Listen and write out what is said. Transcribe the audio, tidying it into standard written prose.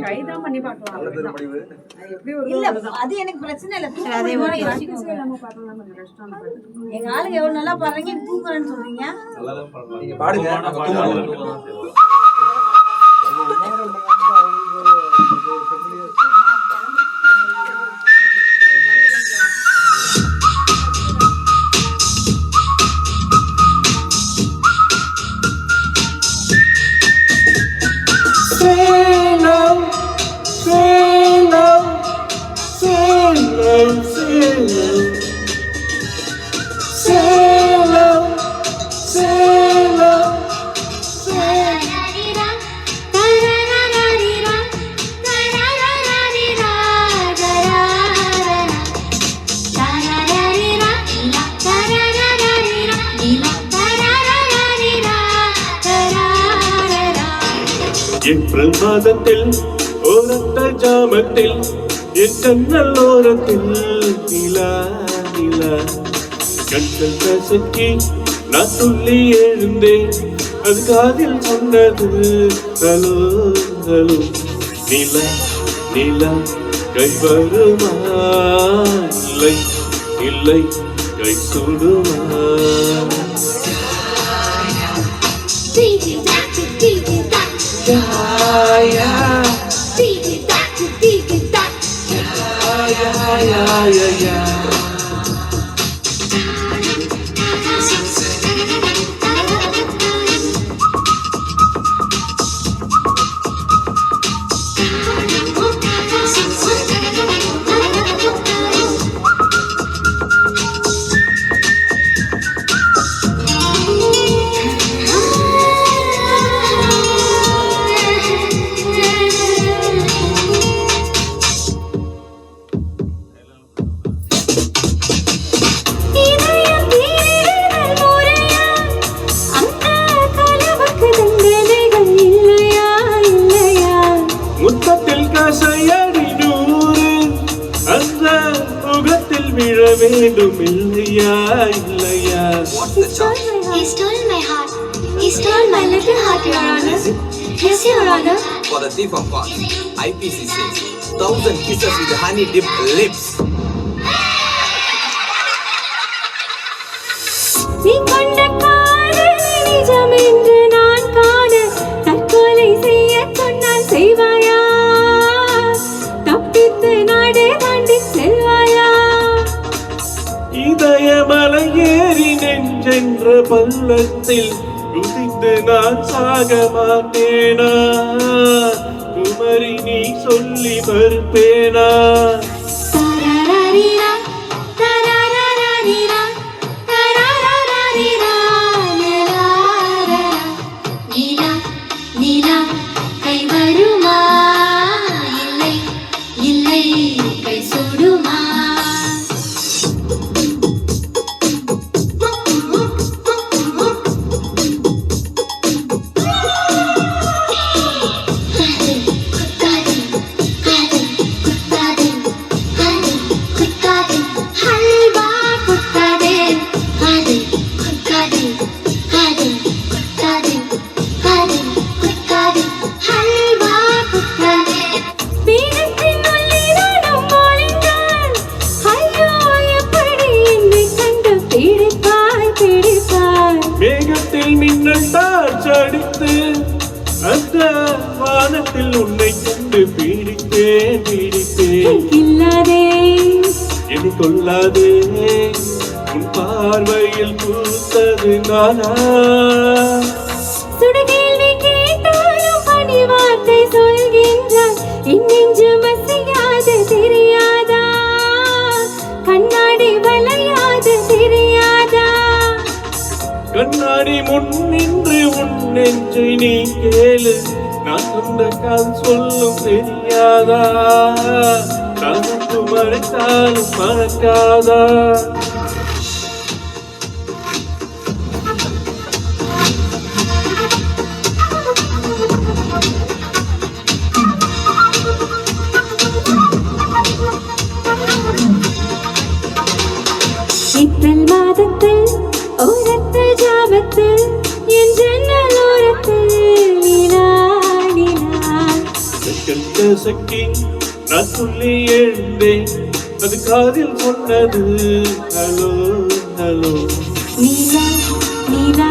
கைதான் பண்ணி பார்க்கலாம். இல்ல அது எனக்கு பிரச்சனை இல்ல. எங்க ஆளுங்க எவ்வளவு நல்லா பாடுறீங்க, தூங்குறேன்னு சொல்றீங்க. நீங்க பாடுங்க. ஏப்ரல் மாதத்தில் ஓரத்த ஜாமத்தில் என் கண்ணல் ஓரத்தில் நிலா நிலா கண்கள் கசக்கி நான் துள்ளி எழுந்தேன். அது காதில் சொன்னது ஹலோ ஹலோ. நிலா நிலா கை வருமா இல்லை இல்லை கை சுடுமா. வேண்டும் இல்லையா இல்லையா. He stole my heart. He stole my little heart, Your Honor. Yes, Your Honor. For the thief of hearts, IPC says 1,000 kisses with honey-dipped lips. நீ கொண்ட காதல் நிஜம் என்று நான் காண தற்கொலை செய்ய சொன்னால் செய்வாயா? தப்பித்து நாடே தாண்டி செல்வாயா? இதயமலை ஏறி நெஞ்சென்ற பள்ளத்தில் குதித்து நான் சாக மாட்டேனா? குமரி நீ சொல்லி மறுப்பேனா? கை வருமா இல்லை இல்லை கை சுடுமா? மேகத்தில் மின்னல் தாச்சடித்து அந்த வானத்தில் உன்னை கண்டு பீடித்தேன் பீடித்தேன். என்னை கொள்ளாதே உன் பார்வையில் பூத்தது நானா? சுடுகேள்வி கேட்டாலும் பணிவார்த்தை சொல்கின்றாய். என் நெஞ்சு மசியாது தெரியாதா? கண்ணாடி வளையாது தெரியாதா? கண்ணாடி முன் நின்று உன் நெஞ்சை நீ கேளு. நான் சொந்த கால் சொல்லும் தெரியாதா? கனப்பு மறைத்தாலும் மறக்காதா? ஏப்ரல் மாதத்தில் ஓரத்து ஜாமத்தில் என் ஜன்னல் ஓரத்தில் நிலா நிலா கெட்ட சக்தி நான் சொல்லி எழுந்தேன் அது காதில் சொன்னது ஹலோ ஹலோ நீலா நீலா